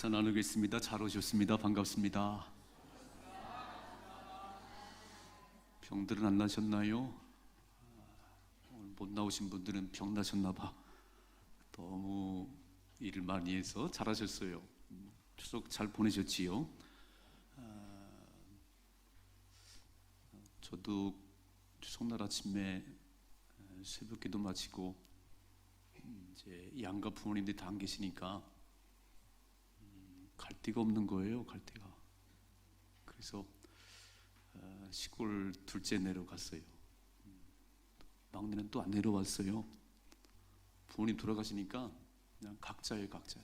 인사 나누겠습니다. 잘 오셨습니다. 반갑습니다. 병들은 안 나셨나요? 오늘 못 나오신 분들은 병 나셨나 봐. 너무 일을 많이 해서 잘하셨어요. 추석 잘 보내셨지요? 저도 추석날 아침에 새벽기도 마치고 이제 양가 부모님들이 다 안 계시니까 갈 데가 없는 거예요. 갈 데가. 그래서 시골 둘째 내려갔어요. 막내는 또 안 내려왔어요. 부모님 돌아가시니까 그냥 각자예요, 각자.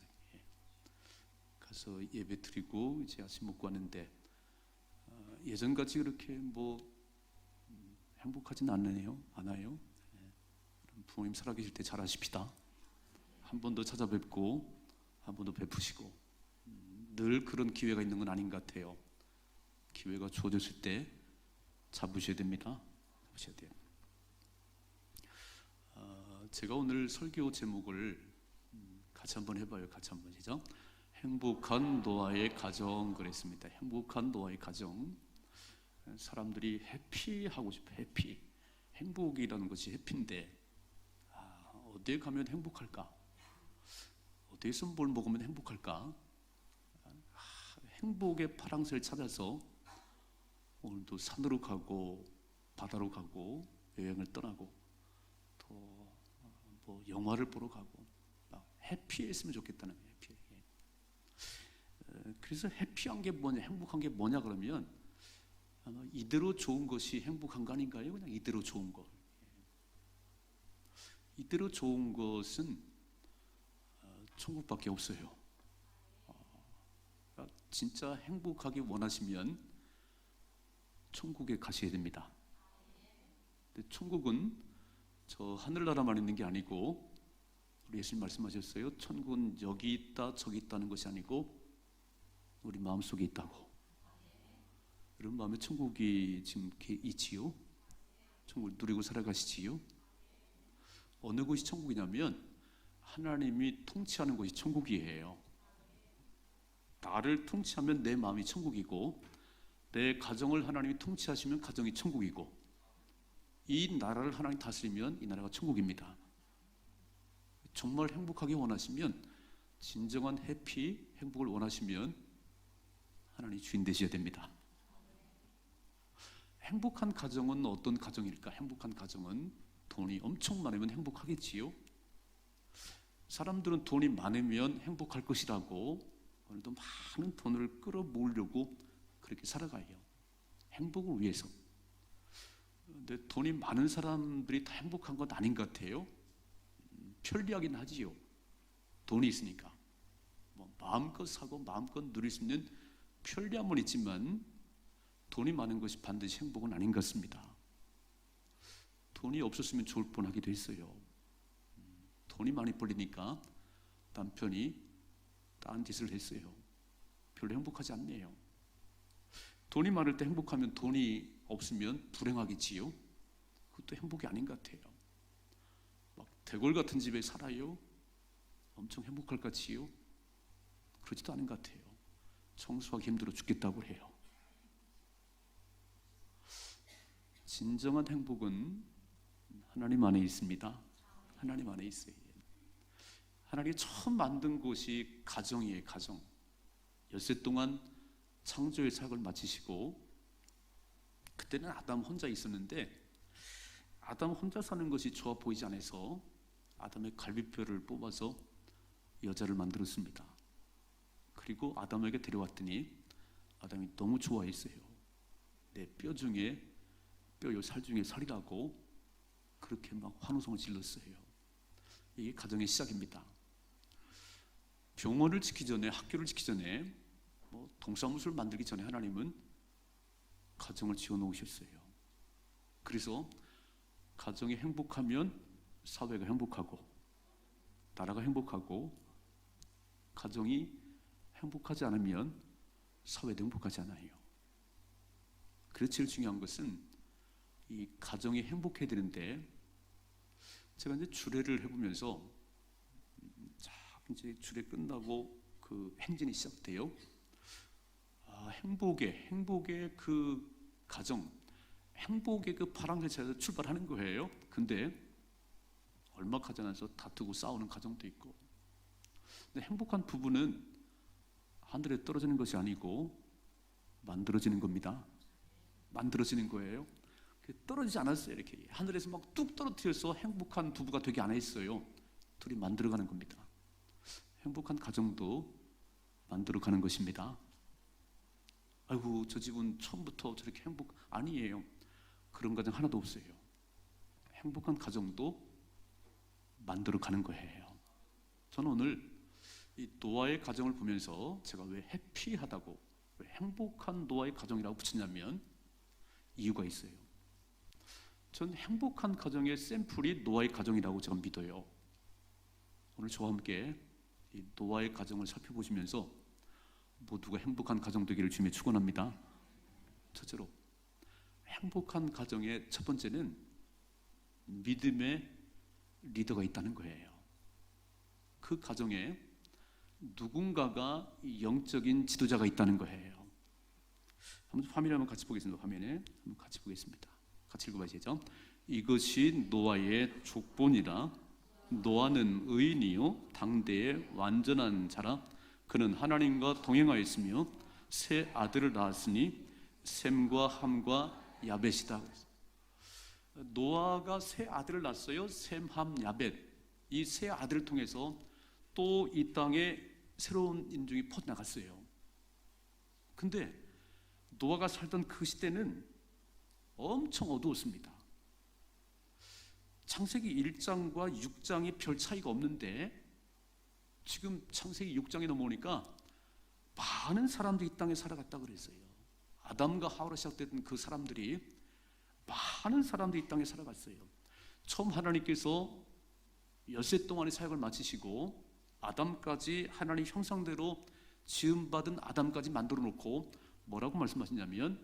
가서 예배 드리고 이제 아침 먹고 왔는데 예전같이 그렇게 행복하진 않네요. 않아요. 부모님 살아계실 때 잘 아십시다. 한 번 더 찾아뵙고 한 번 더 베푸시고 늘 그런 기회가 있는 건 아닌 것 같아요. 기회가 주어졌을 때 잡으셔야 됩니다. 잡으셔야 돼요. 제가 오늘 설교 제목을 같이 한번 해봐요. 같이 한번 시작. 행복한 노아의 가정 그랬습니다. 행복한 노아의 가정. 사람들이 해피하고 싶어. 해피. 행복이라는 것이 해피인데 어디에 가면 행복할까? 어디에서 뭘 먹으면 행복할까? 행복의 파랑새를 찾아서 오늘도 산으로 가고 바다로 가고 여행을 떠나고 또 영화를 보러 가고 해피했으면 좋겠다는 거예요. 해피. 그래서 해피한 게 뭐냐, 행복한 게 뭐냐 그러면 아마 이대로 좋은 것이 행복한 거 아닌가요? 그냥 이대로 좋은 거. 이대로 좋은 것은 천국밖에 없어요. 진짜 행복하게 원하시면 천국에 가셔야 됩니다. 근데 천국은 저 하늘나라만 있는 게 아니고 우리 예수님 말씀하셨어요. 천국은 여기 있다 저기 있다는 것이 아니고 우리 마음속에 있다고. 여러분 마음에 천국이 지금 있지요? 천국을 누리고 살아가시지요? 어느 곳이 천국이냐면 하나님이 통치하는 곳이 천국이에요. 나를 통치하면 내 마음이 천국이고 내 가정을 하나님이 통치하시면 가정이 천국이고 이 나라를 하나님이 다스리면 이 나라가 천국입니다. 정말 행복하게 원하시면 진정한 해피, 행복을 원하시면 하나님 주인 되셔야 됩니다. 행복한 가정은 어떤 가정일까? 행복한 가정은 돈이 엄청 많으면 행복하겠지요? 사람들은 돈이 많으면 행복할 것이라고 오늘도 많은 돈을 끌어모으려고 그렇게 살아가요. 행복을 위해서. 근데 돈이 많은 사람들이 다 행복한 건 아닌 것 같아요. 편리하긴 하지요. 돈이 있으니까. 마음껏 사고 마음껏 누릴 수 있는 편리함은 있지만 돈이 많은 것이 반드시 행복은 아닌 것 같습니다. 돈이 없었으면 좋을 뻔하기도 했어요. 돈이 많이 벌리니까 남편이 딴 짓을 했어요. 별로 행복하지 않네요. 돈이 많을 때 행복하면 돈이 없으면 불행하겠지요? 그것도 행복이 아닌 것 같아요. 대궐 같은 집에 살아요? 엄청 행복할 것 같지요? 그러지도 않은 것 같아요. 청소하기 힘들어 죽겠다고 해요. 진정한 행복은 하나님 안에 있습니다. 하나님 안에 있어요. 하나님이 처음 만든 곳이 가정이에요. 가정. 엿새 동안 창조의 사역을 마치시고 그때는 아담 혼자 있었는데 아담 혼자 사는 것이 좋아 보이지 않아서 아담의 갈비뼈를 뽑아서 여자를 만들었습니다. 그리고 아담에게 데려왔더니 아담이 너무 좋아했어요. 내 뼈 중에 뼈요 살 중에 살이라고 그렇게 막 환호성을 질렀어요. 이게 가정의 시작입니다. 병원을 짓기 전에, 학교를 짓기 전에, 동사무소를 만들기 전에 하나님은 가정을 지어 놓으셨어요. 그래서 가정이 행복하면 사회가 행복하고 나라가 행복하고 가정이 행복하지 않으면 사회도 행복하지 않아요. 그래서 제일 중요한 것은 이 가정이 행복해야 되는데 제가 이제 주례를 해보면서 이제 주례 끝나고 그 그 행진이 시작돼요. 행복의 그 가정, 행복의 그 바람에서 출발하는 거예요. 근데 얼마 가지 않아서 다투고 싸우는 가정도 있고. 근데 행복한 부부는 하늘에 떨어지는 것이 아니고 만들어지는 겁니다. 만들어지는 거예요. 떨어지지 않았어요. 이렇게 하늘에서 막 뚝 떨어뜨려서 행복한 부부가 되게 안 했어요. 둘이 만들어가는 겁니다. 행복한 가정도 만들어가는 것입니다. 아이고, 저 집은 처음부터 저렇게 아니에요. 그런 가정 하나도 없어요. 행복한 가정도 만들어가는 거예요. 저는 오늘 이 노아의 가정을 보면서 제가 왜 해피하다고, 왜 행복한 노아의 가정이라고 붙이냐면 이유가 있어요. 전 행복한 가정의 샘플이 노아의 가정이라고 제가 믿어요. 오늘 저와 함께 이 노아의 가정을 살펴보시면서 모두가 행복한 가정 되기를 주님에 축원합니다. 첫째로 행복한 가정의 첫 번째는 믿음의 리더가 있다는 거예요. 그 가정에 누군가가 영적인 지도자가 있다는 거예요. 한번 화면에 한번 같이 보겠습니다. 화면에 한번 같이 보겠습니다. 같이 읽어봐야죠. 이것이 노아의 족본이라. 노아는 의인이요 당대의 완전한 자라. 그는 하나님과 동행하였으며 세 아들을 낳았으니 셈과 함과 야벳이다. 노아가 세 아들을 낳았어요. 셈, 함, 야벳. 이 세 아들을 통해서 또 이 땅에 새로운 인종이 퍼져나갔어요. 근데 노아가 살던 그 시대는 엄청 어두웠습니다. 창세기 1장과 6장이 별 차이가 없는데 지금 창세기 6장에 넘어오니까 많은 사람들이 이 땅에 살아갔다 그랬어요. 아담과 하와로 시작됐던 그 사람들이, 많은 사람들이 이 땅에 살아갔어요. 처음 하나님께서 엿새 동안의 사역을 마치시고 아담까지 하나님 형상대로 지음받은 아담까지 만들어 놓고 뭐라고 말씀하시냐면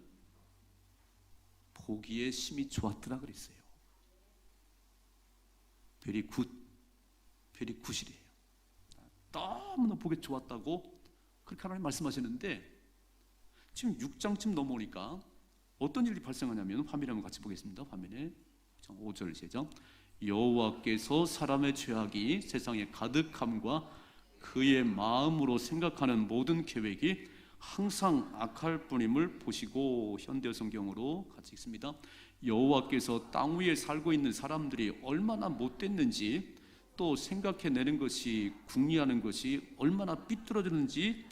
보기에 심히 좋았더라 그랬어요. very good이래요. 너무나 보기 좋았다고 그렇게 하나님 말씀하시는데 지금 6장쯤 넘어오니까 어떤 일이 발생하냐면 화면에 한번 같이 보겠습니다. 화면에 5절 시작. 여호와께서 사람의 죄악이 세상에 가득함과 그의 마음으로 생각하는 모든 계획이 항상 악할 뿐임을 보시고, 현대 성경으로 같이 읽습니다. 여호와께서 땅 위에 살고 있는 사람들이 얼마나 못됐는지, 또 생각해내는 것이, 궁리하는 것이 얼마나 삐뚤어졌는지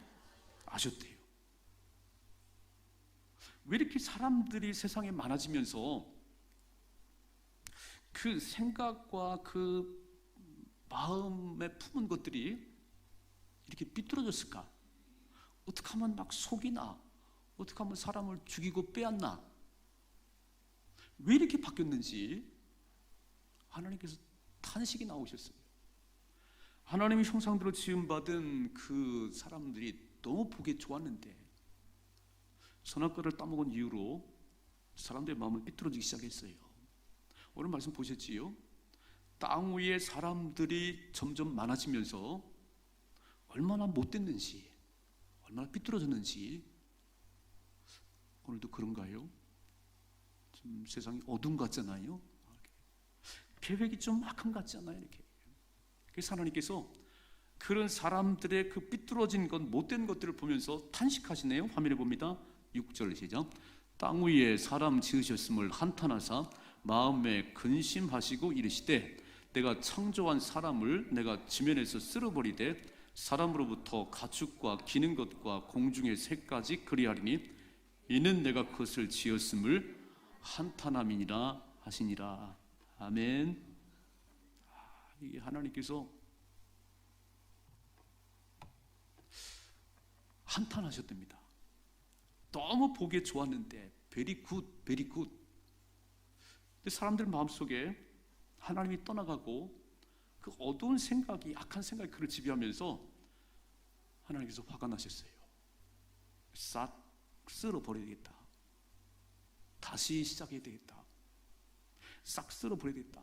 아셨대요. 왜 이렇게 사람들이 세상에 많아지면서 그 생각과 그 마음에 품은 것들이 이렇게 삐뚤어졌을까? 어떻게 하면 막 속이나? 어떻게 하면 사람을 죽이고 빼앗나? 왜 이렇게 바뀌었는지 하나님께서 탄식이 나오셨어요. 하나님의 형상대로 지음받은 그 사람들이 너무 보기 좋았는데 선악과를 따먹은 이후로 사람들의 마음을 삐뚤어지기 시작했어요. 오늘 말씀 보셨지요? 땅 위에 사람들이 점점 많아지면서 얼마나 못됐는지, 얼마나 삐뚤어졌는지. 오늘도 그런가요? 좀 세상이 어둠 같잖아요. 계획이 좀 악한 것 같잖아요. 이렇게. 그래서 하나님께서 그런 사람들의 그 삐뚤어진 것, 못된 것들을 보면서 탄식하시네요. 화면에 봅니다. 6절 시작. 땅 위에 사람 지으셨음을 한탄하사 마음에 근심하시고 이르시되 내가 창조한 사람을 내가 지면에서 쓸어버리되 사람으로부터 가축과 기는 것과 공중의 새까지 그리하리니 이는 내가 그것을 지었음을 한탄함이니라 하시니라. 아멘. 이게 하나님께서 한탄하셨답니다. 너무 보기에 좋았는데 very good. 근데 사람들 마음속에 하나님이 떠나가고 그 어두운 생각이, 악한 생각이 그를 지배하면서 하나님께서 화가 나셨어요. 싹 쓸어버려야 되겠다. 다시 시작해야 되겠다. 싹 쓸어버려야 되겠다.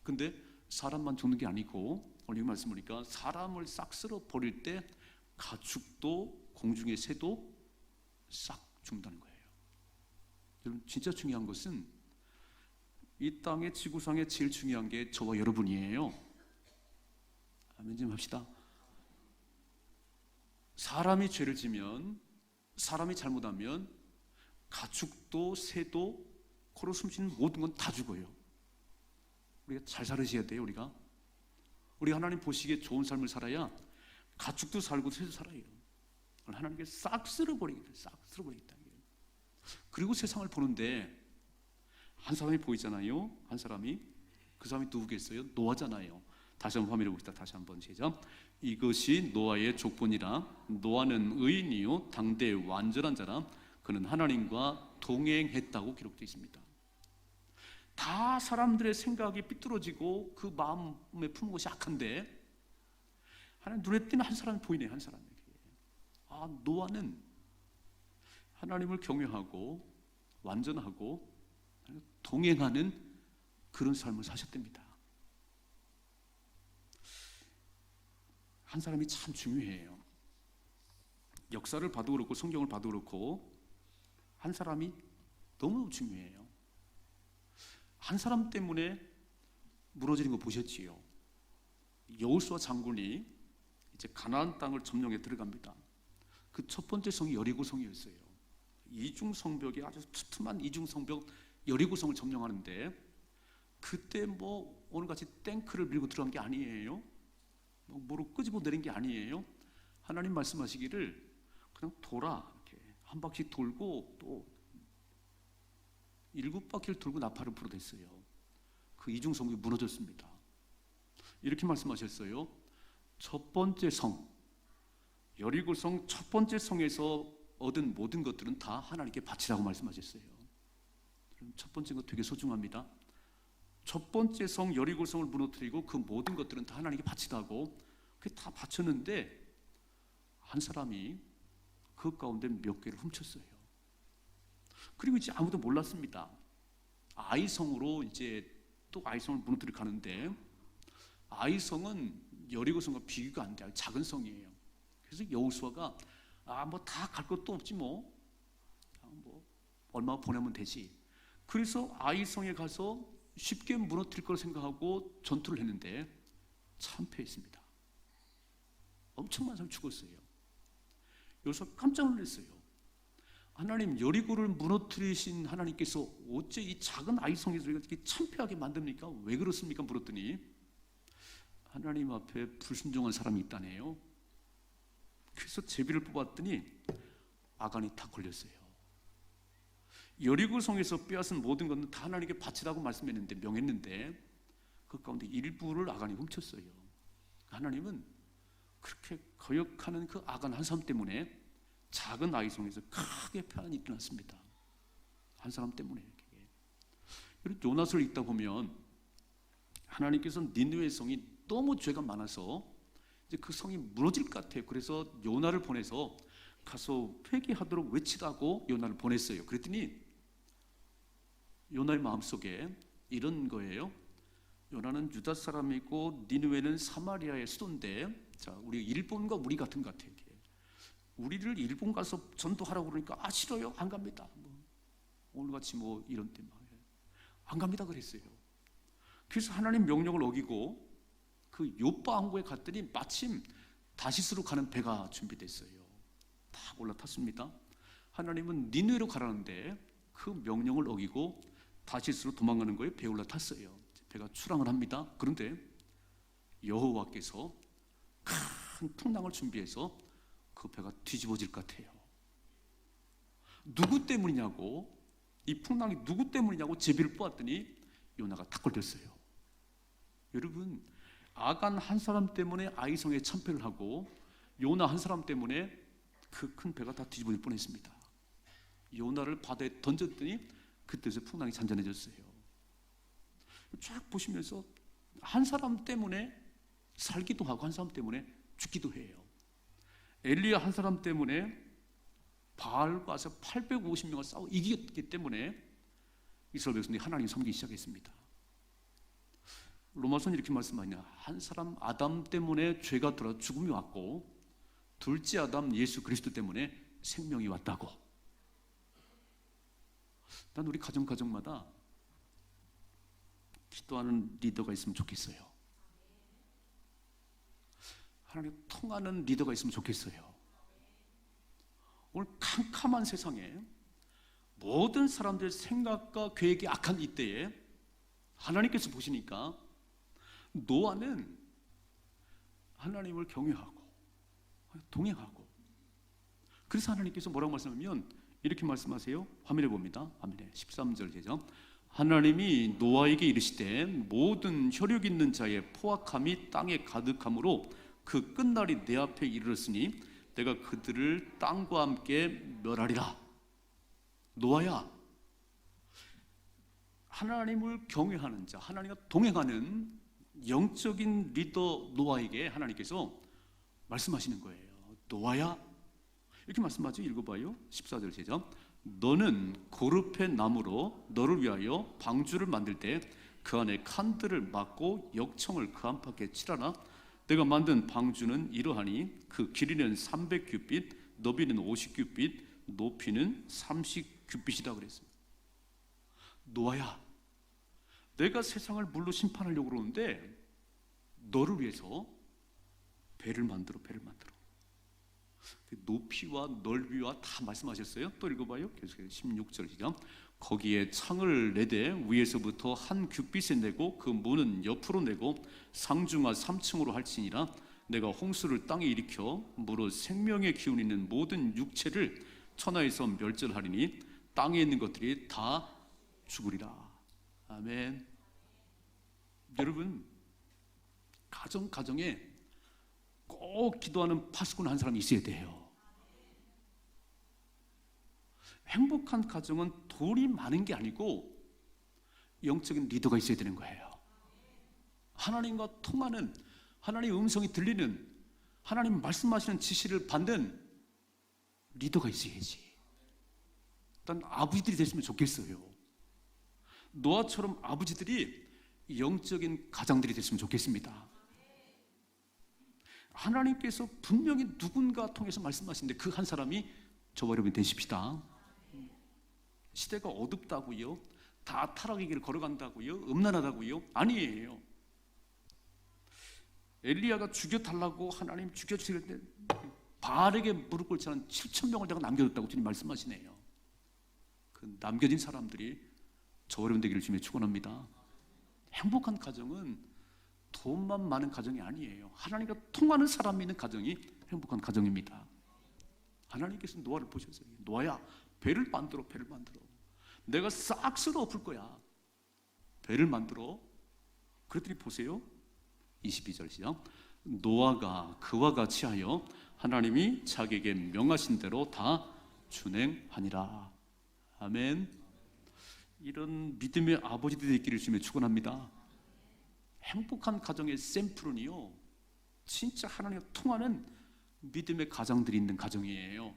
근데 사람만 죽는 게 아니고 오늘 이 말씀 보니까 사람을 싹 쓸어버릴 때 가축도 공중의 새도 싹 죽는다는 거예요. 여러분, 진짜 중요한 것은 이 땅의 지구상에 제일 중요한 게 저와 여러분이에요. 아멘 좀 합시다. 사람이 죄를 지면, 사람이 잘못하면 가축도 새도 코로 숨쉬는 모든 건 다 죽어요. 우리가 잘 살으셔야 돼요. 우리가 하나님 보시기에 좋은 삶을 살아야 가축도 살고 새도 살아요. 하나님께 싹 쓸어버리겠다. 그리고 세상을 보는데 한 사람이 보이잖아요. 한 사람이, 그 사람이 누구겠어요? 노아잖아요. 다시 한번 화면을 봅시다. 다시 한번 시작. 이것이 노아의 족본이라. 노아는 의인이요 당대 완전한 자라. 그는 하나님과 동행했다고 기록되어 있습니다. 다 사람들의 생각이 삐뚤어지고 그 마음에 품은 것이 악한데 하나님 눈에 띄는 한 사람이 보이네요. 한 사람에게. 노아는 하나님을 경외하고 완전하고 동행하는 그런 삶을 사셨답니다. 한 사람이 참 중요해요. 역사를 봐도 그렇고 성경을 봐도 그렇고 한 사람이 너무 중요해요. 한 사람 때문에 무너지는 거 보셨지요? 여호수아 장군이 이제 가나안 땅을 점령해 들어갑니다. 그 첫 번째 성이 여리고성이었어요. 이중 성벽이 아주 투툼한 이중 성벽 여리고성을 점령하는데 그때 뭐 오늘같이 탱크를 밀고 들어간 게 아니에요. 뭐로 끄집어 내린 게 아니에요. 하나님 말씀하시기를 그냥 돌아 이렇게 한 바퀴 돌고 또 7바퀴를 돌고 나팔을 불어댔어요. 그 이중 성벽이 무너졌습니다. 이렇게 말씀하셨어요. 첫 번째 성 여리고성 첫 번째 성에서 얻은 모든 것들은 다 하나님께 바치라고 말씀하셨어요. 첫 번째 것 되게 소중합니다. 첫 번째 성 여리고성을 무너뜨리고 그 모든 것들은 다 하나님께 바치다고 그게 다 바쳤는데 한 사람이 그 가운데 몇 개를 훔쳤어요. 그리고 이제 아무도 몰랐습니다. 아이성으로 이제 또 아이성을 무너뜨려 가는데 아이성은 여리고성과 비교가 안 돼요. 작은 성이에요. 그래서 여호수아가 뭐 다 갈 것도 없지 뭐 얼마 보내면 되지. 그래서 아이성에 가서 쉽게 무너뜨릴 걸 생각하고 전투를 했는데 참패했습니다. 엄청 많은 사람이 죽었어요. 여기서 깜짝 놀랐어요. 하나님 여리고를 무너뜨리신 하나님께서 어째 이 작은 아이성에서 이렇게 참패하게 만듭니까? 왜 그렇습니까? 물었더니 하나님 앞에 불순종한 사람이 있다네요. 그래서 제비를 뽑았더니 아간이 다 걸렸어요. 여리고성에서 빼앗은 모든 것은 다 하나님께 바치라고 말씀했는데 명했는데 그 가운데 일부를 아간이 훔쳤어요. 하나님은 그렇게 거역하는 그 아간 한 사람 때문에 작은 아이성에서 크게 패한이 일어났습니다. 한 사람 때문에. 요나서를 읽다 보면 하나님께서 니느웨 성이 너무 죄가 많아서 이제 그 성이 무너질 것 같아요. 그래서 요나를 보내서 가서 회개하도록 외치라고 요나를 보냈어요. 그랬더니 요나의 마음속에 이런 거예요. 요나는 유다 사람이고 니느웨는 사마리아의 수도인데 자, 우리 일본과 우리 같은 것 같아요. 우리를 일본 가서 전도하라고 그러니까 싫어요. 안 갑니다. 오늘같이 이런 때 안 갑니다 그랬어요. 그래서 하나님 명령을 어기고 그 요빠 항구에 갔더니 마침 다시스로 가는 배가 준비됐어요. 다 올라탔습니다. 하나님은 니느웨로 가라는데 그 명령을 어기고 다시스로 도망가는 거에 배에 올라탔어요. 배가 출항을 합니다. 그런데 여호와께서 큰 풍랑을 준비해서 그 배가 뒤집어질 것 같아요. 누구 때문이냐고, 이 풍랑이 누구 때문이냐고 제비를 뽑았더니 요나가 딱 걸렸어요. 여러분, 아간 한 사람 때문에 아이성에 참패를 하고 요나 한 사람 때문에 그 큰 배가 다 뒤집어질 뻔했습니다. 요나를 바다에 던졌더니 그때서 풍랑이 잔잔해졌어요. 쫙 보시면서 한 사람 때문에 살기도 하고 한 사람 때문에 죽기도 해요. 엘리야 한 사람 때문에 바알과 850명을 싸워 이겼기 때문에 이스라엘 백성들이 하나님 섬기기 시작했습니다. 로마서는 이렇게 말씀하냐, 한 사람 아담 때문에 죄가 들어 죽음이 왔고 둘째 아담 예수 그리스도 때문에 생명이 왔다고. 난 우리 가정마다 기도하는 리더가 있으면 좋겠어요. 하나님 통하는 리더가 있으면 좋겠어요. 오늘 캄캄한 세상에 모든 사람들의 생각과 계획이 악한 이때에 하나님께서 보시니까 노아는 하나님을 경외하고 동행하고, 그래서 하나님께서 뭐라고 말씀하면 이렇게 말씀하세요. 화면에 봅니다. 화면에 13절 제죠. 하나님이 노아에게 이르시되 모든 혈육 있는 자의 포악함이 땅에 가득함으로 그 끝날이 내 앞에 이르렀으니 내가 그들을 땅과 함께 멸하리라. 노아야, 하나님을 경외하는 자, 하나님과 동행하는 영적인 리더 노아에게 하나님께서 말씀하시는 거예요. 노아야, 이렇게 말씀하죠. 읽어봐요. 14절 시작. 너는 고르페 나무로 너를 위하여 방주를 만들 때 그 안에 칸들을 막고 역청을 그 안팎에 칠하라. 내가 만든 방주는 이러하니 그 길이는 300규빗, 너비는 50규빗, 높이는 30규빗이다 그랬습니다. 노아야, 내가 세상을 물로 심판하려고 그러는데 너를 위해서 배를 만들어. 높이와 넓이와 다 말씀하셨어요. 또 읽어봐요. 계속해서 16절 시작. 거기에 창을 내되 위에서부터 한 규빗에 내고 그 문은 옆으로 내고 상중하 3층으로 할지니라. 내가 홍수를 땅에 일으켜 무릇 생명의 기운 있는 모든 육체를 천하에서 멸절하리니 땅에 있는 것들이 다 죽으리라. 아멘. 여러분, 가정에 꼭 기도하는 파수꾼 한 사람이 있어야 돼요. 행복한 가정은 돈이 많은 게 아니고 영적인 리더가 있어야 되는 거예요. 하나님과 통하는, 하나님의 음성이 들리는, 하나님 말씀하시는 지시를 받는 리더가 있어야지. 일단 아버지들이 됐으면 좋겠어요. 노아처럼 아버지들이 영적인 가장들이 됐으면 좋겠습니다. 하나님께서 분명히 누군가 통해서 말씀하시는데 그 한 사람이 저와 여러분 되십시다. 시대가 어둡다고요? 다 타락의 길을 걸어간다고요? 음란하다고요? 아니에요. 엘리야가 죽여달라고 하나님 죽여주시는데 바알에게 무릎 꿇지 않은 7,000명을 내가 남겨뒀다고 주님 말씀하시네요. 그 남겨진 사람들이 저와 여러분 되기를 주님의 축원합니다. 행복한 가정은 돈만 많은 가정이 아니에요. 하나님과 통하는 사람이 있는 가정이 행복한 가정입니다. 하나님께서 노아를 보셨어요. 노아야, 배를 만들어. 내가 싹 쓸어 엎을 거야. 배를 만들어. 그랬더니 보세요. 22절 시작. 노아가 그와 같이 하여 하나님이 자기에게 명하신 대로 다 준행하니라. 아멘. 이런 믿음의 아버지들이 되기를 주님의 축원합니다. 행복한 가정의 샘플은요, 진짜 하나님과 통하는 믿음의 가정들이 있는 가정이에요.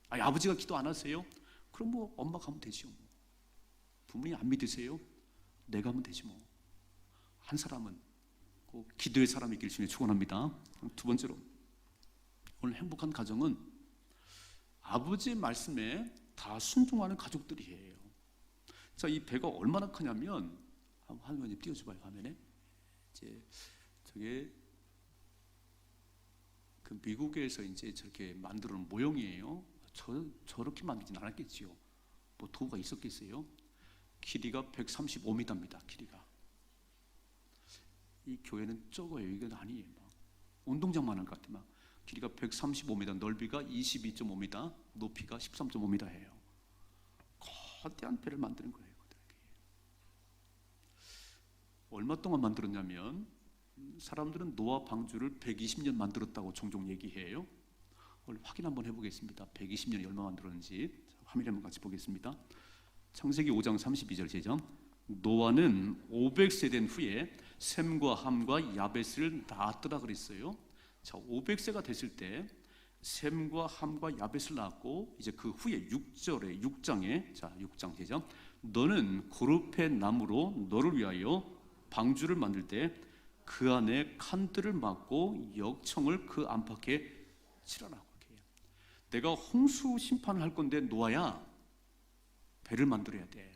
아니, 아버지가 기도 안 하세요? 그럼 뭐 엄마가 하면 되죠. 부모님 안 믿으세요? 내가 하면 되지 뭐. 한 사람은 꼭 기도의 사람이 있기를 주님의 축원합니다. 두 번째로, 오늘 행복한 가정은 아버지의 말씀에 다 순종하는 가족들이에요. 자, 이 배가 얼마나 크냐면, 화면에 띄워줘봐요. 화면에. 이제 저게 그 미국에서 이제 저렇게 만들어 놓은 모형이에요. 저렇게 만들진 않았겠지요. 뭐 도구가 있었겠어요. 길이가 135m입니다. 길이가. 이 교회는 적어요. 이건 아니에요. 막 운동장만 한 것 같아. 막 길이가 135m, 넓이가 22.5m, 높이가 13.5m예요. 거대한 배를 만드는 거예요. 얼마 동안 만들었냐면, 사람들은 노아 방주를 120년 만들었다고 종종 얘기해요. 오늘 확인 한번 해보겠습니다. 120년이 얼마 만들었는지 화면에 한번 같이 보겠습니다. 창세기 5장 32절 제정. 노아는 500세 된 후에 셈과 함과 야벳을 낳았더라 그랬어요. 자, 500세가 됐을 때 셈과 함과 야벳을 낳았고, 이제 그 후에 6절에 6장에, 자 6장 제정. 너는 고르페 나무로 너를 위하여 방주를 만들 때 그 안에 칸들을 막고 역청을 그 안팎에 실현하고 이렇게. 내가 홍수 심판을 할 건데 노아야 배를 만들어야 돼.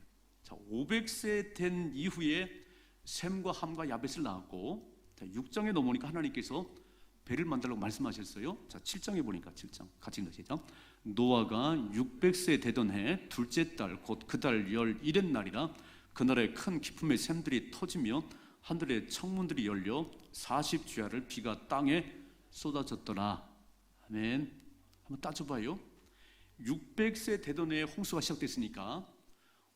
자, 500세 된 이후에 셈과 함과 야벳을 낳았고, 자, 6장에 넘어오니까 하나님께서 배를 만들라고 말씀하셨어요. 자, 7장에 보니까 7장 같이 읽으시죠. 노아가 600세 되던 해 둘째 달 곧 그 달 11의 날이라 그날에 큰 기품의 샘들이 터지며 하늘의 창문들이 열려 40주야를 비가 땅에 쏟아졌더라. 아멘. 한번 따져봐요. 600세 되던 해에 홍수가 시작됐으니까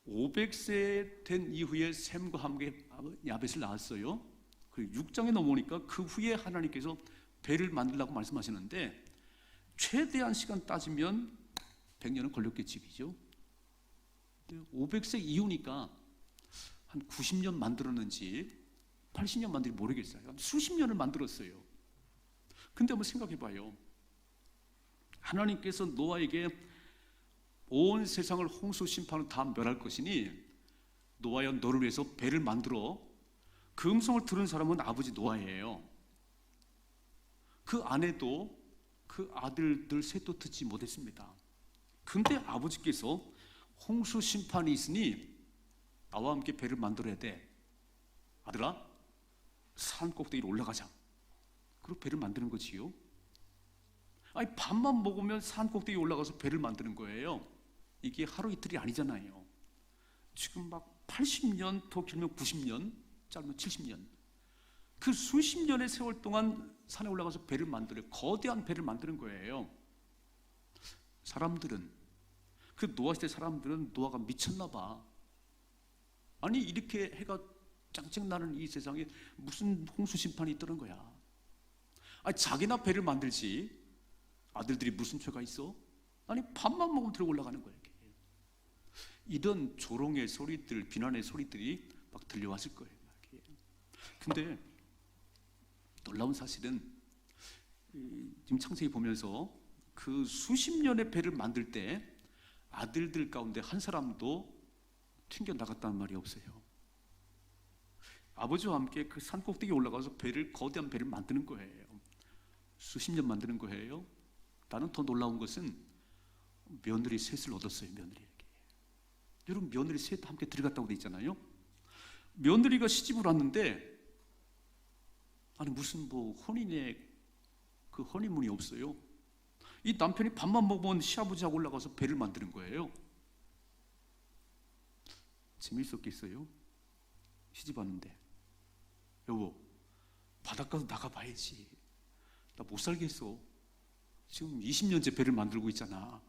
500세 된 이후에 셈과 함께 야벳을 낳았어요. 그리고 6장에 넘어오니까 그 후에 하나님께서 배를 만들라고 말씀하시는데, 최대한 시간 따지면 100년은 걸렸겠지, 그죠? 500세 이후니까 한 90년 만들었는지 80년 만들지 모르겠어요. 수십 년을 만들었어요. 근데 한번 생각해 봐요. 하나님께서 노아에게 온 세상을 홍수 심판으로 다 멸할 것이니 노아야 너를 위해서 배를 만들어. 그 음성을 들은 사람은 아버지 노아예요. 그 아내도 그 아들들 셋도 듣지 못했습니다. 근데 아버지께서 홍수 심판이 있으니 나와 함께 배를 만들어야 돼. 아들아, 산 꼭대기로 올라가자. 그리고 배를 만드는 거지요. 아니, 밥만 먹으면 산 꼭대기 올라가서 배를 만드는 거예요. 이게 하루 이틀이 아니잖아요. 지금 막 80년, 더 길면 90년, 짧으면 70년. 그 수십 년의 세월 동안 산에 올라가서 배를 만들어요. 거대한 배를 만드는 거예요. 사람들은, 그 노아 시대 사람들은 노아가 미쳤나 봐. 아니, 이렇게 해가 짱짱 나는 이 세상에 무슨 홍수 심판이 있다는 거야. 아니, 자기나 배를 만들지 아들들이 무슨 죄가 있어? 아니, 밥만 먹으면 들어 올라가는 거예요. 이런 조롱의 소리들, 비난의 소리들이 막 들려왔을 거예요. 근데 놀라운 사실은 지금 창세기 보면서 그 수십 년의 배를 만들 때 아들들 가운데 한 사람도 튕겨 나갔다는 말이 없어요. 아버지와 함께 그 산 꼭대기에 올라가서 배를, 거대한 배를 만드는 거예요. 수십 년 만드는 거예요. 나는 더 놀라운 것은 며느리 셋을 얻었어요. 며느리에게. 여러분, 며느리 셋 함께 들어갔다고 돼 있잖아요. 며느리가 시집을 왔는데, 아니 무슨 뭐 혼인의 그 허니문이 없어요. 이 남편이 밥만 먹으면 시아버지하고 올라가서 배를 만드는 거예요. 재미있었겠어요? 시집 왔는데, 여보, 바닷가도 나가봐야지. 나 못 살겠어. 지금 20년째 배를 만들고 있잖아.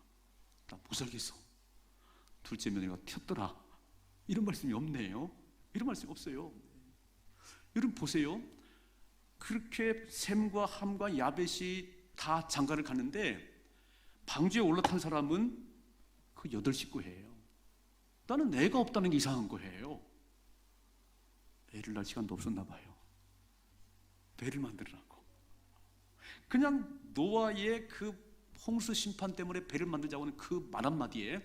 나 못 살겠어. 둘째 며느리가 튀었더라. 이런 말씀이 없네요. 이런 말씀이 없어요. 여러분 보세요. 그렇게 셈과 함과 야벳이 다 장가를 갔는데 방주에 올라탄 사람은 그 8식구예요. 나는 애가 없다는 게 이상한 거예요. 애를 낳을 시간도 없었나 봐요. 배를 만들으라고. 그냥 노아의 그 홍수 심판 때문에 배를 만들자고 하는 그 말 한마디에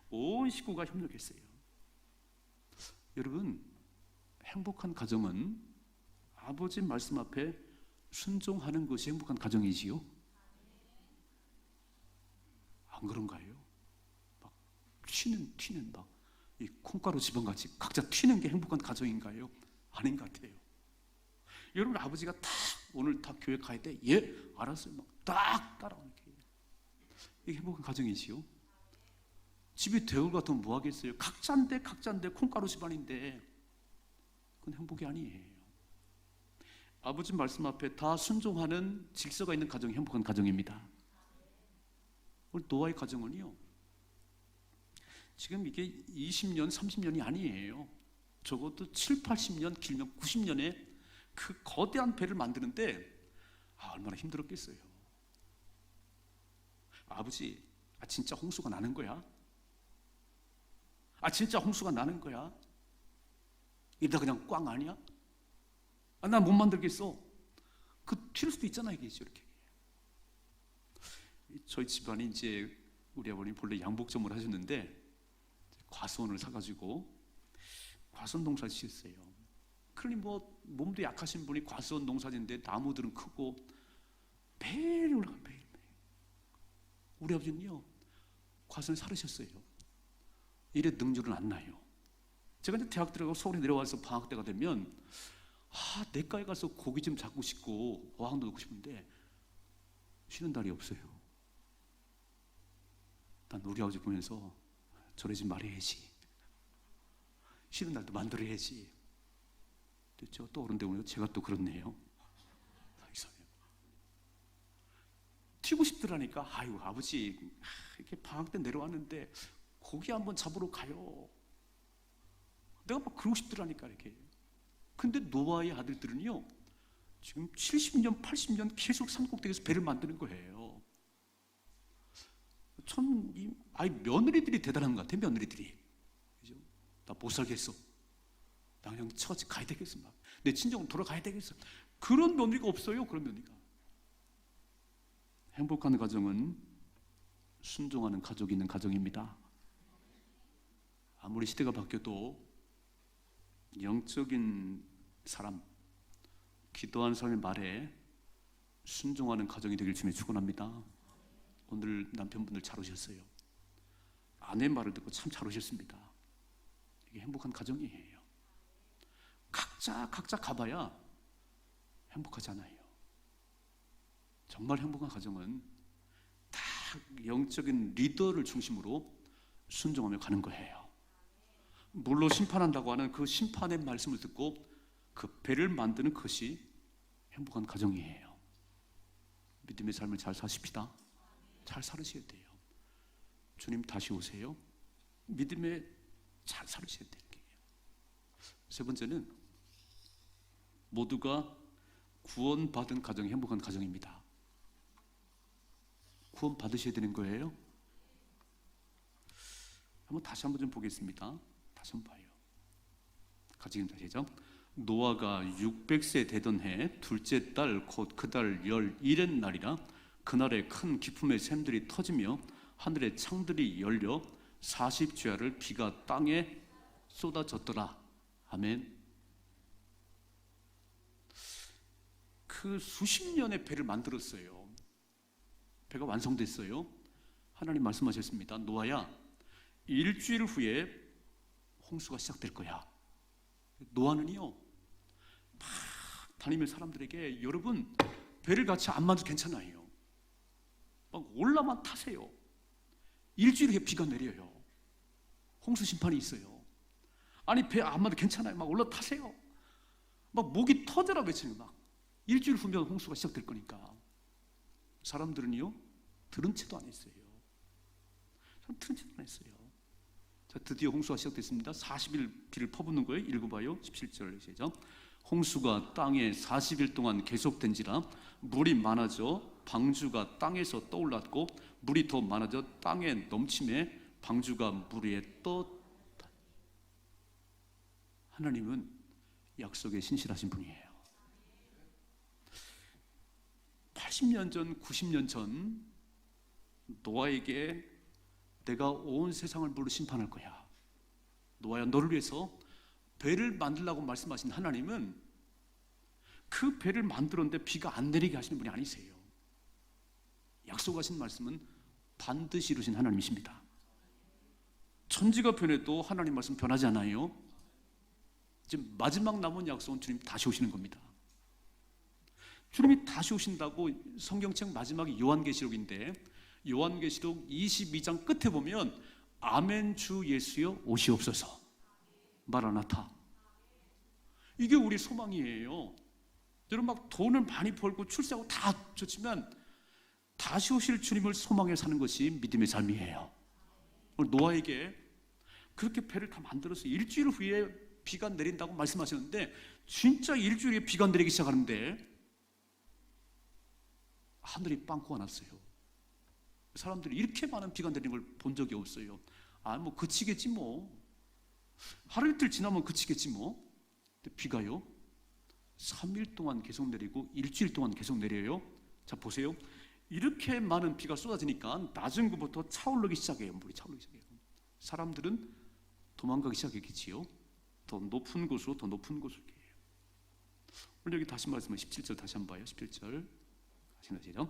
온 식구가 협력했어요. 여러분, 행복한 가정은 아버지 말씀 앞에 순종하는 것이 행복한 가정이지요? 안 그런가요? 막 튀는 막 이 콩가루 지방같이 각자 튀는 게 행복한 가정인가요? 아닌 것 같아요. 여러분, 아버지가 딱 오늘 다 교회 가야 돼? 예, 알았어요. 막 딱 따라오는 게 이게 행복한 가정이지요? 집이 대울 같으면 뭐 하겠어요? 각자인데 콩가루 집안인데 그건 행복이 아니에요. 아버지 말씀 앞에 다 순종하는 질서가 있는 가정이 행복한 가정입니다. 오늘 노아의 가정은요, 지금 이게 20년, 30년이 아니에요. 적어도 7, 80년, 길면 90년에 그 거대한 배를 만드는데 얼마나 힘들었겠어요. 아버지, 진짜 홍수가 나는 거야? 진짜 홍수가 나는 거야? 이러다 그냥 꽝 아니야? 나 못 만들겠어. 그 튈 수도 있잖아요, 이게 이렇게. 저희 집안이 이제 우리 아버님 본래 양복점을 하셨는데 과수원을 사가지고 과수원 농사를 지었어요. 그러니 뭐 몸도 약하신 분이 과수원 농사지는데 나무들은 크고 매일 올라가 매일. 우리 아버지는요, 과수원 살으셨어요. 일에 능률은 안 나요. 제가 이제 대학 들어가고 서울에 내려와서 방학 때가 되면 내과에 가서 고기 좀 잡고 싶고 어항도 넣고 싶은데 쉬는 날이 없어요. 난 우리 아버지 보면서 저러지 말아야지. 쉬는 날도 만들어야지. 제가 또 어른데 보면 제가 또 그렇네요. 이상해요. 튀고 싶더라니까. 아이고 아버지 이렇게 방학 때 내려왔는데 고기 한번 잡으러 가요. 내가 막 그러고 싶더라니까 이렇게. 근데 노아의 아들들은요, 지금 70년, 80년 계속 산꼭대기에서 배를 만드는 거예요. 며느리들이 대단한 것 같아요, 며느리들이. 그죠? 나 못 살겠어. 나 그냥 처갓집 가야 되겠어. 내 친정으로 돌아가야 되겠어. 그런 며느리가 없어요, 그런 며느리가. 행복한 가정은 순종하는 가족이 있는 가정입니다. 아무리 시대가 바뀌어도 영적인 사람, 기도하는 사람의 말에 순종하는 가정이 되길 주님의 축원합니다. 오늘 남편분들 잘 오셨어요. 아내의 말을 듣고 참 잘 오셨습니다. 이게 행복한 가정이에요. 각자 가봐야 행복하지 않아요. 정말 행복한 가정은 다 영적인 리더를 중심으로 순종하며 가는 거예요. 물로 심판한다고 하는 그 심판의 말씀을 듣고 그 배를 만드는 것이 행복한 가정이에요. 믿음의 삶을 잘 사십시다. 잘 살으셔야 돼요. 주님 다시 오세요. 믿음에 잘 살으셔야 돼요. 세 번째는 모두가 구원받은 가정이 행복한 가정입니다. 구원 받으셔야 되는 거예요. 다시 한번 좀 보겠습니다. 다시 한번 봐요. 같이 다시 시작. 노아가 600세 되던 해 둘째 달 곧 그 달 11의 날이라 그날에 큰 기품의 샘들이 터지며 하늘의 창들이 열려 40주야를 비가 땅에 쏟아졌더라. 아멘. 그 수십 년의 배를 만들었어요. 배가 완성됐어요. 하나님 말씀하셨습니다. 노아야, 일주일 후에 홍수가 시작될 거야. 노아는요, 막 다니면 사람들에게 여러분 배를 같이 안 만져도 괜찮아요. 막 올라만 타세요. 일주일 후에 비가 내려요. 홍수 심판이 있어요. 아니 배 안 만져도 괜찮아요. 막 올라타세요. 막 목이 터져라 외치는 막 일주일 후면 홍수가 시작될 거니까. 사람들은요 들은 채도 안 했어요. 들은 채도 안 했어요. 자, 드디어 홍수가 시작됐습니다. 40일 비를 퍼붓는 거예요. 읽어봐요. 17절 시작. 홍수가 땅에 40일 동안 계속된지라 물이 많아져 방주가 땅에서 떠올랐고 물이 더 많아져 땅에 넘침에 방주가 물 위에 떴다. 하나님은 약속에 신실하신 분이에요. 80년 전, 90년 전 노아에게 내가 온 세상을 물로 심판할 거야. 노아야, 너를 위해서 배를 만들라고 말씀하신 하나님은 그 배를 만들었는데 비가 안 내리게 하시는 분이 아니세요. 약속하신 말씀은 반드시 이루신 하나님이십니다. 천지가 변해도 하나님 말씀 변하지 않아요. 지금 마지막 남은 약속은 주님 다시 오시는 겁니다. 주님이 다시 오신다고 성경책 마지막이 요한계시록인데 요한계시록 22장 끝에 보면 아멘 주 예수여 오시옵소서 마라나타. 이게 우리 소망이에요. 여러분 막 돈을 많이 벌고 출세하고 다 좋지만 다시 오실 주님을 소망해 사는 것이 믿음의 삶이에요. 오늘 노아에게 그렇게 배를 다 만들어서 일주일 후에 비가 내린다고 말씀하셨는데 진짜 일주일 후에 비가 내리기 시작하는데 하늘이 빵꾸가 났어요. 사람들이 이렇게 많은 비가 내리는 걸 본 적이 없어요. 뭐 그치겠지 뭐. 하루 이틀 지나면 그치겠지 뭐. 근데 비가요 3일 동안 계속 내리고 일주일 동안 계속 내려요. 자 보세요. 이렇게 많은 비가 쏟아지니까 낮은 곳부터 차오르기 시작해요. 물이 차오르기 시작해요. 사람들은 도망가기 시작했겠지요. 더 높은 곳으로 더 높은 곳으로. 오늘 여기 다시 말씀은 17절 다시 한번 봐요. 17절 시작.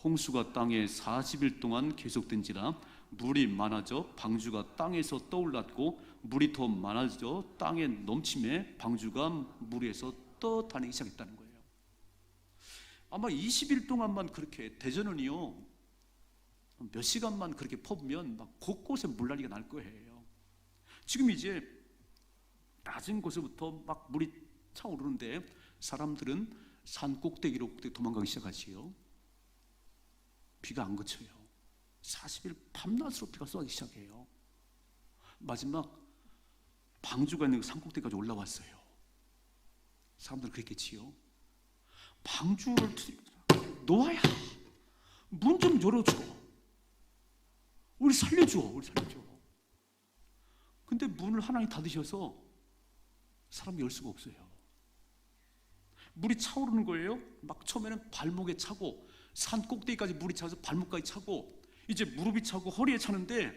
홍수가 땅에 40일 동안 계속된지라 물이 많아져 방주가 땅에서 떠올랐고 물이 더 많아져 땅에 넘침에 방주가 물 위에서 떠다니기 시작했다는 거예요. 아마 20일 동안만 그렇게 대전은요 몇 시간만 그렇게 퍼부면 막 곳곳에 물난리가 날 거예요. 지금 이제 낮은 곳에부터 막 물이 차오르는데 사람들은 산 꼭대기로 도망가기 시작하지요. 비가 안 그쳐요. 40일 밤낮으로 비가 쏟아지기 시작해요. 마지막 방주가 있는 산 꼭대기까지 올라왔어요. 사람들은 그랬겠지요. 방주를 노아야, 문 좀 열어줘. 우리 살려줘. 근데 문을 하나님 닫으셔서 사람이 열 수가 없어요. 물이 차오르는 거예요. 막 처음에는 발목에 차고 산 꼭대기까지 물이 차서 발목까지 차고 이제 무릎이 차고 허리에 차는데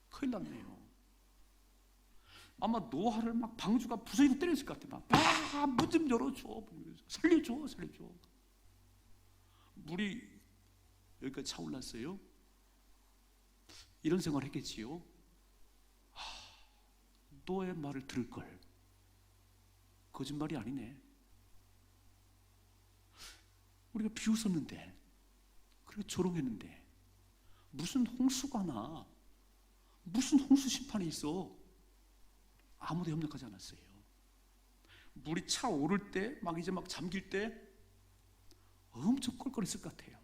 큰일 났네요. 아마 노아를 막 방주가 부서지고 때렸을 것 같아요. 문 좀 열어줘. 살려줘. 물이 여기까지 차올랐어요. 이런 생각을 했겠지요. 노아의 말을 들을 걸. 거짓말이 아니네. 우리가 비웃었는데, 그리고 조롱했는데, 무슨 홍수가 나, 무슨 홍수 심판이 있어. 아무도 협력하지 않았어요. 물이 차오를 때, 막 이제 막 잠길 때 엄청 껄껄했을 것 같아요.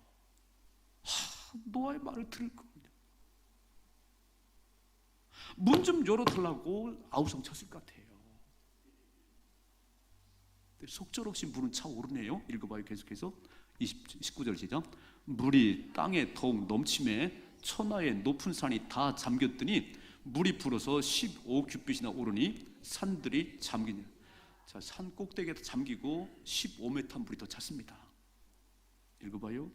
노아의 말을 들을 걸. 문 좀 열어달라고 아우성 쳤을 것 같아요. 속절없이 물은 차오르네요. 읽어봐요. 계속해서 19절 시작. 물이 땅에 더욱 넘침에 천하의 높은 산이 다 잠겼더니 물이 불어서 15규빗이나 오르니 산들이 잠기니. 자, 산 꼭대기에 잠기고 15m 물이 더 찼습니다. 읽어봐요.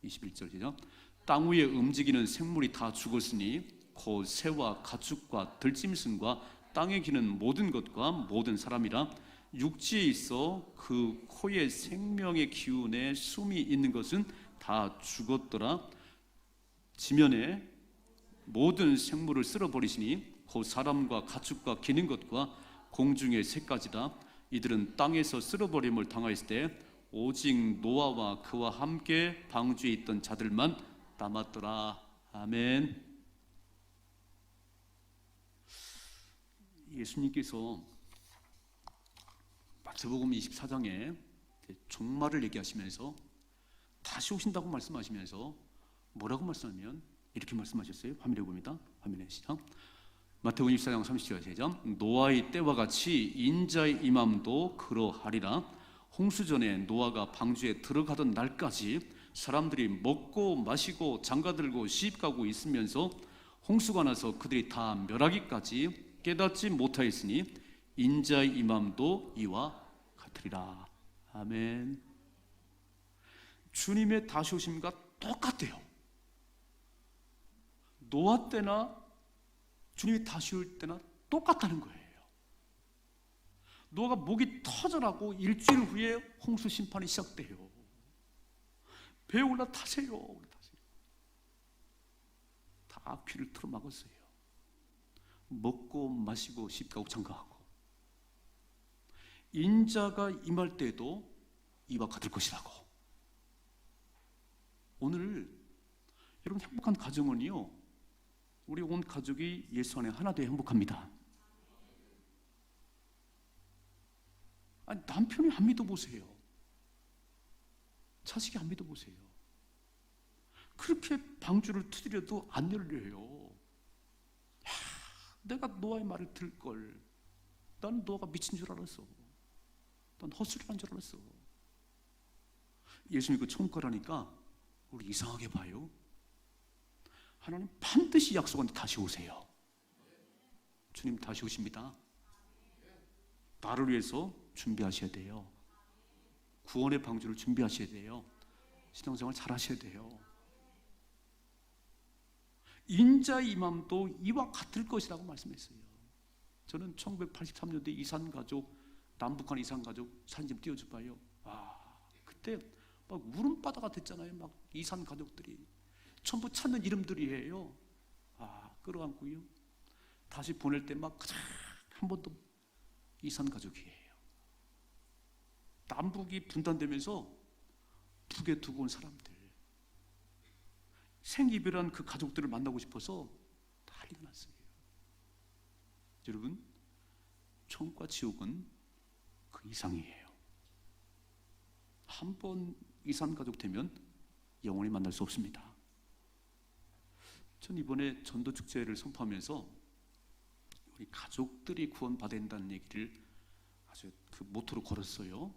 21절 시작. 땅 위에 움직이는 생물이 다 죽었으니 곧 새와 가축과 들짐승과 땅에 기는 모든 것과 모든 사람이라 육지에 있어 그 코에 생명의 기운에 숨이 있는 것은 다 죽었더라. 지면에 모든 생물을 쓸어버리시니 곧 사람과 가축과 기는 것과 공중의 새까지라. 이들은 땅에서 쓸어버림을 당하였을 때 오직 노아와 그와 함께 방주에 있던 자들만 남았더라. 아멘. 예수님께서 마태복음 24장에 종말을 얘기하시면서 다시 오신다고 말씀하시면서 뭐라고 말씀하면 이렇게 말씀하셨어요. 화면에 봅니다. 화면에 시작. 마태복음 24장 30절 시작. 노아의 때와 같이 인자의 임함도 그러하리라. 홍수 전에 노아가 방주에 들어가던 날까지 사람들이 먹고 마시고 장가들고 시집가고 있으면서 홍수가 나서 그들이 다 멸하기까지 깨닫지 못하였으니 인자의 임함도 이와 같으리라. 아멘. 주님의 다시 오심과 똑같아요. 노아 때나 주님이 다시 올 때나 똑같다는 거예요. 노아가 목이 터져나고 일주일 후에 홍수 심판이 시작돼요. 배에 올라타세요. 다 귀를 틀어막았어요. 먹고 마시고 시집가고 장가하고. 인자가 임할 때도 이와 같을 것이라고. 오늘 여러분 행복한 가정은요, 우리 온 가족이 예수 안에 하나 되어 행복합니다. 아니, 남편이 안 믿어보세요. 자식이 안 믿어보세요. 그렇게 방주를 두드려도 안 열려요. 내가 노아의 말을 들을 걸. 난 노아가 미친 줄 알았어. 난 헛소리한 줄 알았어. 예수 믿고 천국 가라니까 우리 이상하게 봐요. 하나님 반드시 약속한데 다시 오세요. 주님 다시 오십니다. 나를 위해서 준비하셔야 돼요. 구원의 방주를 준비하셔야 돼요. 신앙생활 잘 하셔야 돼요. 인자의 임함도 이와 같을 것이라고 말씀했어요. 저는 1983년도에 이산가족, 남북한 이산가족 사진 좀 띄워줘봐요. 와, 그때 막 울음바다가 됐잖아요. 막 이산 가족들이 전부 찾는 이름들이에요. 끌어안고요. 다시 보낼 때 막 한 번 더 이산 가족이에요. 남북이 분단되면서 북에 두고 온 사람들, 생이별한 그 가족들을 만나고 싶어서 난리가 났어요. 여러분, 천국과 지옥은 그 이상이에요. 한 번 이산 가족 되면 영원히 만날 수 없습니다. 전 이번에 전도 축제를 선포하면서 우리 가족들이 구원받아야 된다는 얘기를 아주 그 모토로 걸었어요.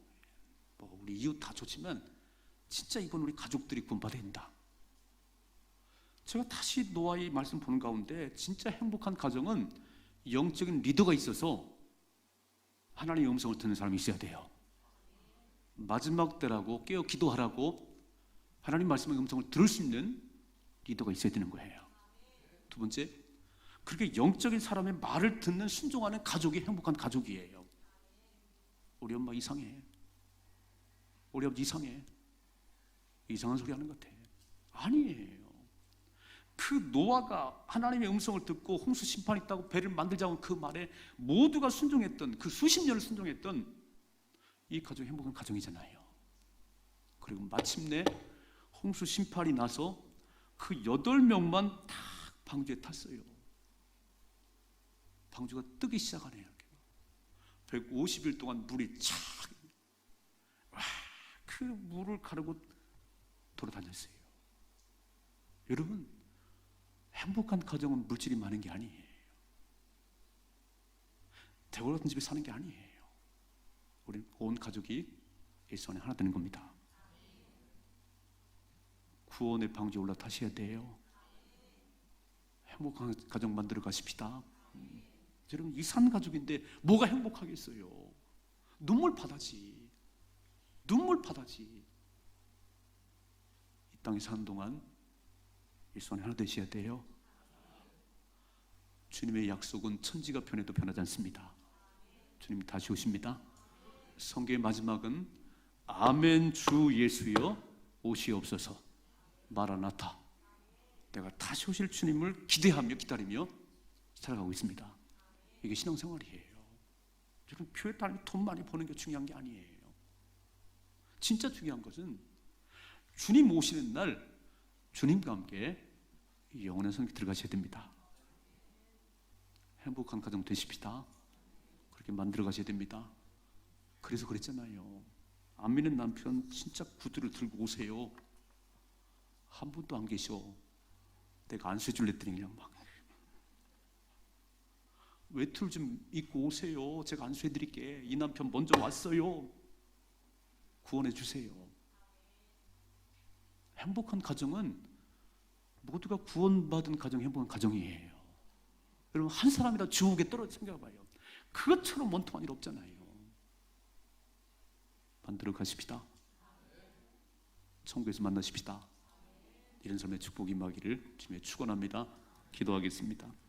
우리 이웃 다 좋지만 진짜 이건 우리 가족들이 구원받아야 된다. 제가 다시 노아의 말씀 보는 가운데 진짜 행복한 가정은 영적인 리더가 있어서 하나님의 음성을 듣는 사람이 있어야 돼요. 마지막 때라고 깨어 기도하라고 하나님 말씀의 음성을 들을 수 있는 리더가 있어야 되는 거예요. 두 번째, 그렇게 영적인 사람의 말을 듣는 순종하는 가족이 행복한 가족이에요. 우리 엄마 이상해, 우리 아버지 이상해, 이상한 소리 하는 것 같아. 아니에요. 그 노아가 하나님의 음성을 듣고 홍수 심판이 있다고 배를 만들자고 그 말에 모두가 순종했던, 그 수십 년을 순종했던 이 가족이 행복한 가정이잖아요. 그리고 마침내 홍수 심판이 나서 그 8명만 다 방주에 탔어요. 방주가 뜨기 시작하네요. 150일 동안 물이 착, 그 물을 가르고 돌아다녔어요. 여러분, 행복한 가정은 물질이 많은 게 아니에요. 대궐 같은 집에 사는 게 아니에요. 우리는 온 가족이 예수 안에 하나 되는 겁니다. 구원의 방주에 올라타셔야 돼요. 행복한 가정 만들어 가십시다. 여러분, 이산 가족인데 뭐가 행복하겠어요? 눈물 바다지. 눈물 바다지. 이 땅에 사는 동안 예수 안에 하나 되셔야 돼요. 주님의 약속은 천지가 변해도 변하지 않습니다. 주님 다시 오십니다. 성경의 마지막은 아멘 주 예수여 오시옵소서 마라나타. 내가 다시 오실 주님을 기대하며 기다리며 살아가고 있습니다. 이게 신앙생활이에요. 여러분, 교회 다니고 돈 많이 버는 게 중요한 게 아니에요. 진짜 중요한 것은 주님 오시는 날 주님과 함께 영원한 성에 들어가셔야 됩니다. 행복한 가정 되십시다. 그렇게 만들어 가셔야 됩니다. 그래서 그랬잖아요. 안 믿는 남편 진짜 구두를 들고 오세요. 한 분도 안 계셔. 내가 안수해 줄래 했더니 그냥 막 외투를 좀 입고 오세요. 제가 안수해 드릴게. 이 남편 먼저 왔어요. 구원해 주세요. 행복한 가정은 모두가 구원받은 가정이 행복한 가정이에요. 여러분, 한 사람이라도 지옥에 떨어져 생각해봐요. 그것처럼 원통한 일 없잖아요. 만들어 가십시다. 천국에서 만나십시다. 이런 삶의 축복이 임하기를 주님의 축원합니다. 기도하겠습니다.